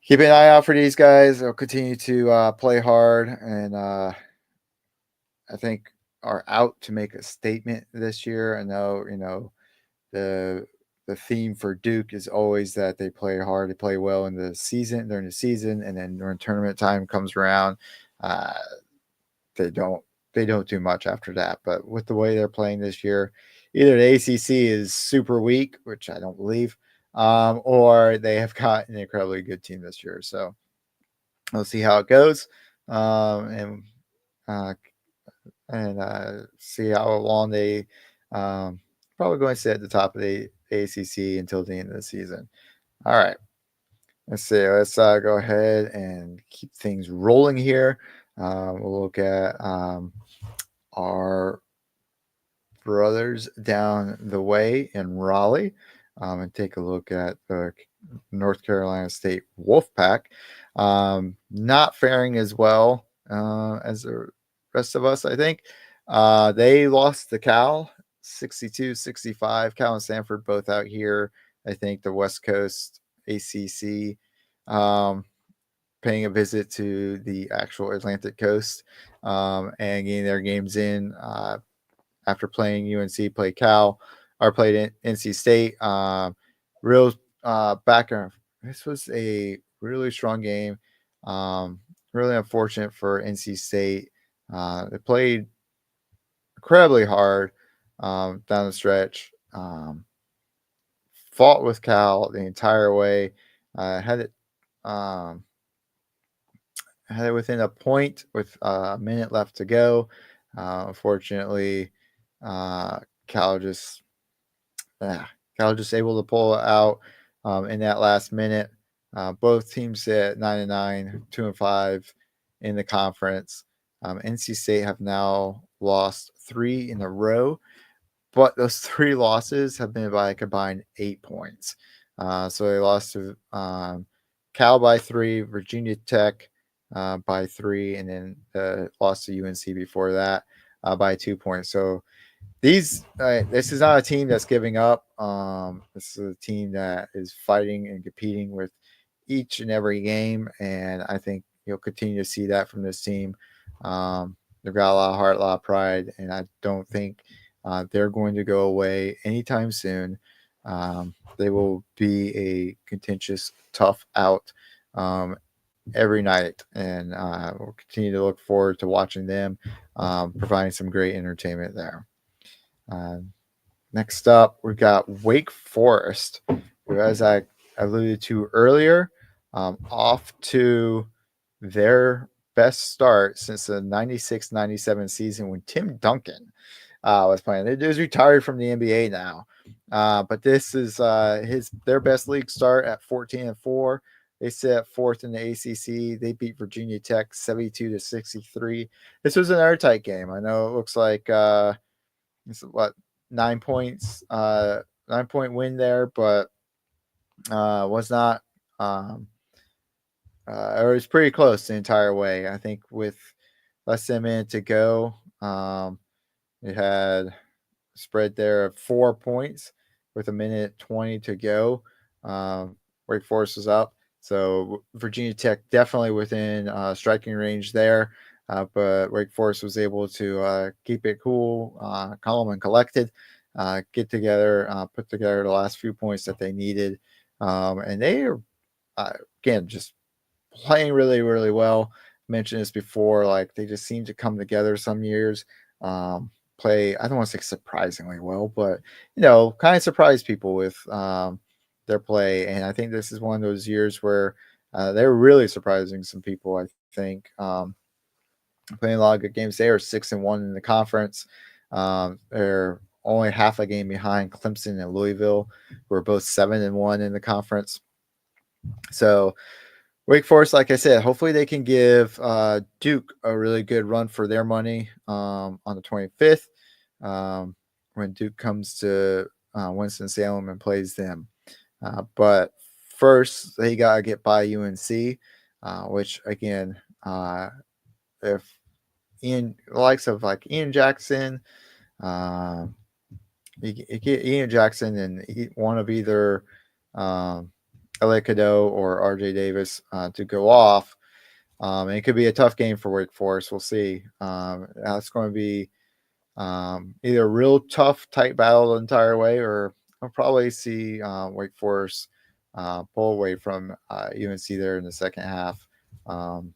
Speaker 1: keep an eye out for these guys. They'll continue to play hard, and I think are out to make a statement this year. I know, the theme for Duke is always that they play hard, they play well during the season, and then when tournament time comes around, they don't do much after that. But with the way they're playing this year, either the ACC is super weak, which I don't believe, or they have got an incredibly good team this year. So we'll see how it goes, and see how long they probably going to sit at the top of the ACC until the end of the season. All right. Let's see. Let's go ahead and keep things rolling here. We'll look at our brothers down the way in Raleigh and take a look at the North Carolina State Wolfpack. Not faring as well as the rest of us, I think. They lost to Cal 62-65. Cal and Stanford both out here. I think the West Coast ACC paying a visit to the actual Atlantic Coast and getting their games in after playing UNC, played Cal, or played NC State. Real background. This was a really strong game. Really unfortunate for NC State. They played incredibly hard down the stretch. Fought with Cal the entire way. Had it within a point with a minute left to go. Unfortunately, Cal just able to pull it out in that last minute. Both teams at 9-9, 2-5. in the conference. NC State have now lost 3 in a row, but those 3 losses have been by a combined 8 points. So they lost to Cal by 3, Virginia Tech by 3, and then lost to UNC before that by 2 points. So this is not a team that's giving up. This is a team that is fighting and competing with each and every game, and I think you'll continue to see that from this team. They've got a lot of heart, a lot of pride, and I don't think they're going to go away anytime soon. They will be a contentious, tough out every night, and we'll continue to look forward to watching them providing some great entertainment there. Next up, we've got Wake Forest, who, as I alluded to earlier, off to their best start since the 96-97 season when Tim Duncan was playing. He's retired from the NBA now, but this is their best league start at 14-4. They sit at 4th in the ACC. They beat Virginia Tech 72-63. This was an airtight game. I know it looks like 9 points, 9-point win there, but was not. It was pretty close the entire way. I think with less than a minute to go, it had a spread there of 4 points with 1:20 to go. Wake Forest was up. So Virginia Tech definitely within striking range there, but Wake Forest was able to keep it cool, calm and collected, get together, put together the last few points that they needed. And they are, again, just playing really, really well. I mentioned this before, like they just seem to come together some years. Play, I don't want to say surprisingly well, but kind of surprise people with their play. And I think this is one of those years where they're really surprising some people. I think playing a lot of good games. They are 6-1 in the conference. They're only half a game behind Clemson and Louisville, who are both 7-1 in the conference. So Wake Forest, like I said, hopefully they can give Duke a really good run for their money on the 25th when Duke comes to Winston-Salem and plays them. But first, they got to get by UNC, which, again, if the likes of like Ian Jackson, you get Ian Jackson and one of either Elliot Cadeau or RJ Davis to go off. And it could be a tough game for Wake Forest. We'll see. That's going to be either a real tough, tight battle the entire way, or I'll probably see Wake Forest pull away from UNC there in the second half and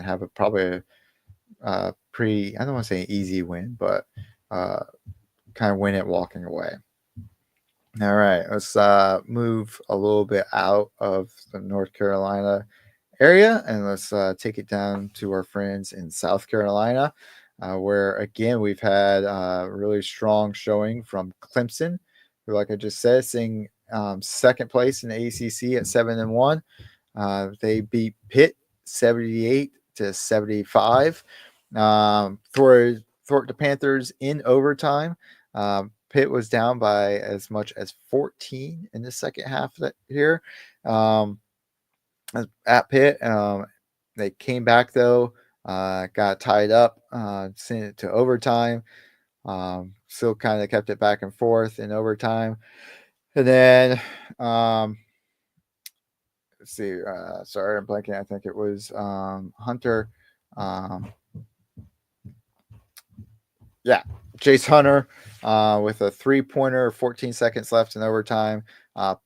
Speaker 1: have probably a pretty, I don't want to say an easy win, but kind of win it walking away. All right, let's move a little bit out of the North Carolina area and let's take it down to our friends in South Carolina, where, again, we've had a really strong showing from Clemson, who, like I just said, sitting second place in the ACC at 7-1. They beat Pitt 78-75. Thwart the Panthers in overtime. Pitt was down by as much as 14 in the second half here at Pitt. They came back, though, got tied up, sent it to overtime. Still kind of kept it back and forth in overtime. And then, let's see, sorry, I'm blanking. I think it was Hunter. Chase Hunter with a 3-pointer, 14 seconds left in overtime,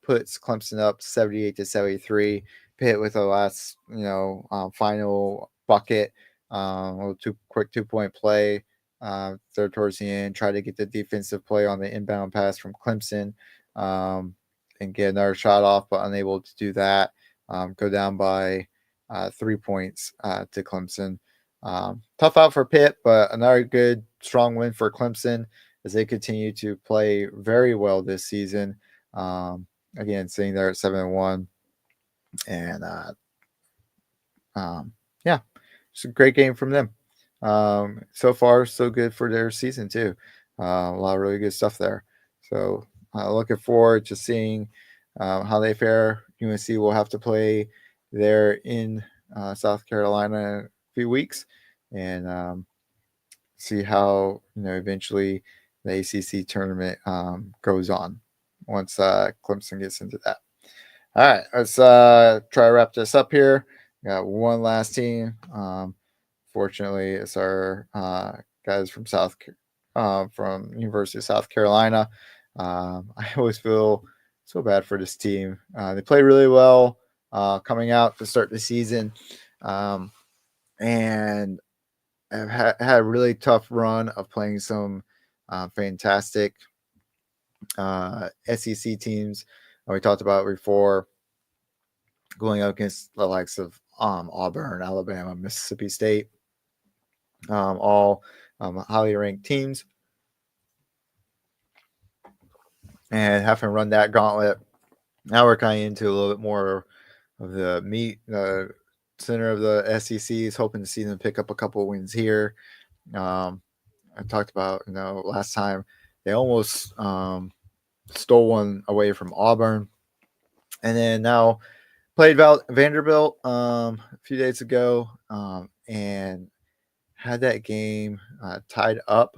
Speaker 1: puts Clemson up 78-73. Pitt with the last, final bucket, a little quick 2-point play there towards the end. Try to get the defensive play on the inbound pass from Clemson and get another shot off, but unable to do that. Go down by 3 points to Clemson. Tough out for Pitt, but another good, strong win for Clemson as they continue to play very well this season. Again, sitting there at 7-1. And, it's a great game from them. So far, so good for their season too. A lot of really good stuff there. So looking forward to seeing how they fare. UNC will have to play there in South Carolina in a few weeks, and see how eventually the ACC tournament goes on once Clemson gets into that. All right, let's try to wrap this up here. Got one last team. Fortunately, it's our guys from from University of South Carolina. I always feel so bad for this team. They played really well coming out to start the season, and have had a really tough run of playing some fantastic SEC teams. We talked about before, going up against the likes of Auburn, Alabama, Mississippi State, all highly ranked teams, and having run that gauntlet. Now we're kind of into a little bit more of the meat, the center of the SEC is hoping to see them pick up a couple of wins here. I talked about, last time they almost stole one away from Auburn, and then now played Vanderbilt a few days ago, and had that game tied up,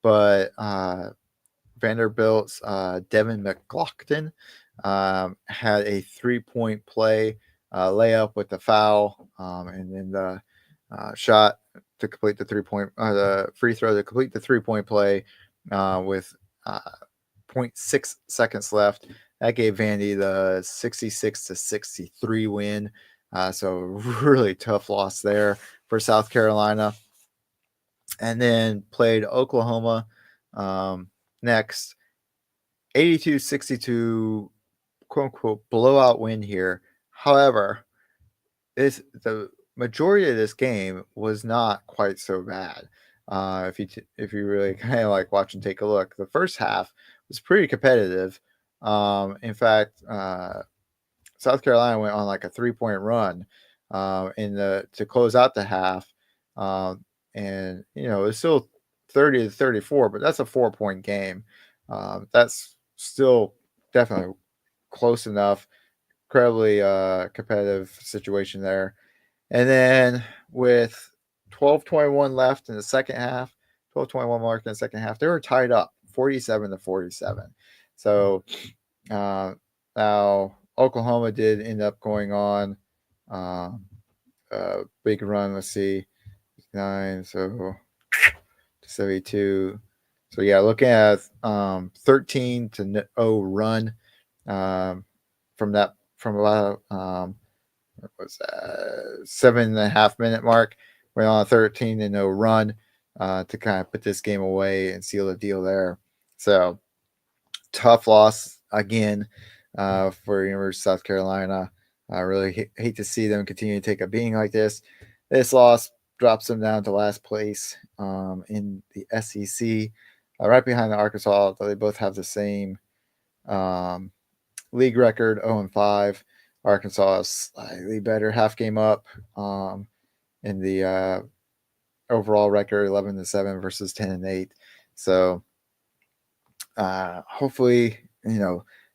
Speaker 1: but Vanderbilt's Devin McLaughlin had a 3-point play layup with the foul, and then the shot to complete the the free throw to complete the 3-point play with 0.6 seconds left. That gave Vandy the 66-63 win. So really tough loss there for South Carolina. And then played Oklahoma next. 82-62, quote unquote, blowout win here. However, the majority of this game was not quite so bad. If you really kind of like watch and take a look, the first half was pretty competitive. In fact, South Carolina went on like a 3-point run to close out the half, and it's still 30-34, but that's a 4-point game. That's still definitely close enough. Incredibly competitive situation there. And then with 12:21 left in the second half, 12:21 mark in the second half, they were tied up 47-47. So now Oklahoma did end up going on a big run. Let's see, 9, so 72. So yeah, looking at 13-0 run from about what was that, 7.5 minute mark. Went on a 13-0 run to kind of put this game away and seal the deal there. So tough loss again for University of South Carolina. I really hate to see them continue to take a beating like this. This loss drops them down to last place in the SEC, right behind the Arkansas. Though they both have the same league record, 0-5. Arkansas is slightly better, half game up in the overall record, 11-7 versus 10-8. So hopefully,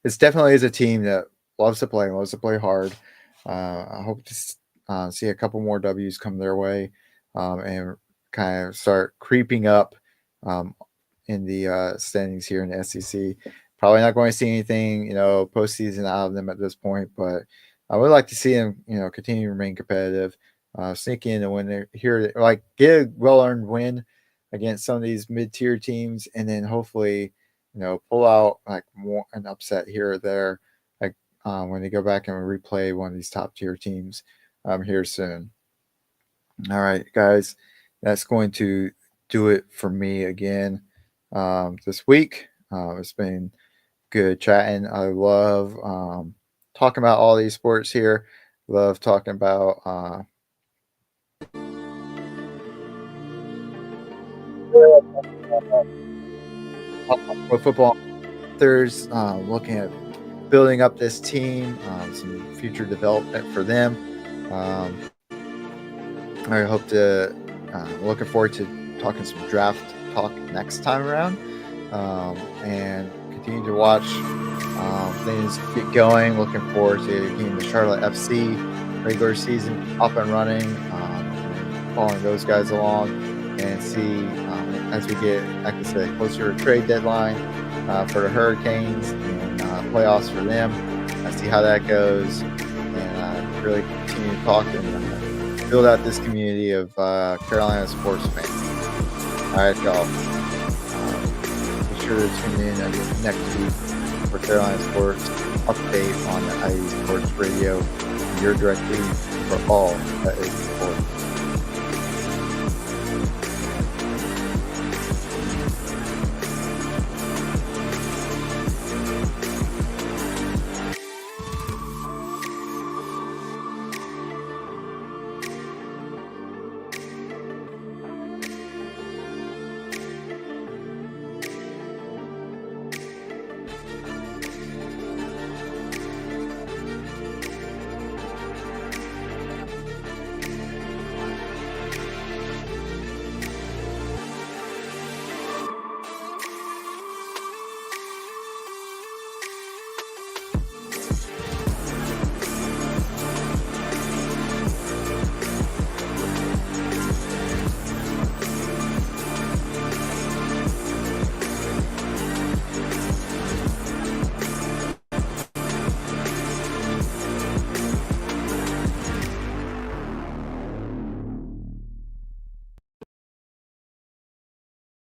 Speaker 1: this definitely is a team that loves to play hard. I hope to see a couple more W's come their way and kind of start creeping up in the standings here in the SEC. Probably not going to see anything, postseason out of them at this point, but I would like to see them, continue to remain competitive, sneak in and when they're here, like get a well-earned win against some of these mid-tier teams, and then hopefully, pull out like an upset here or there, like when they go back and replay one of these top-tier teams here soon. All right, guys, that's going to do it for me again this week. It's been good chatting. I love talking about all these sports here. Love talking about with football. There's looking at building up this team, some future development for them. I hope to, looking forward to talking some draft talk next time around, and continue to watch things get going. Looking forward to getting the Charlotte FC regular season up and running, and following those guys along, and see as we get, like I said, closer to trade deadline for the Hurricanes and playoffs for them. I see how that goes, and really continue to talk and build out this community of Carolina sports fans. All right, y'all. Be sure to tune in next week for Carolina Sports Update on the IE Sports Radio, your direct feed for all that is sports.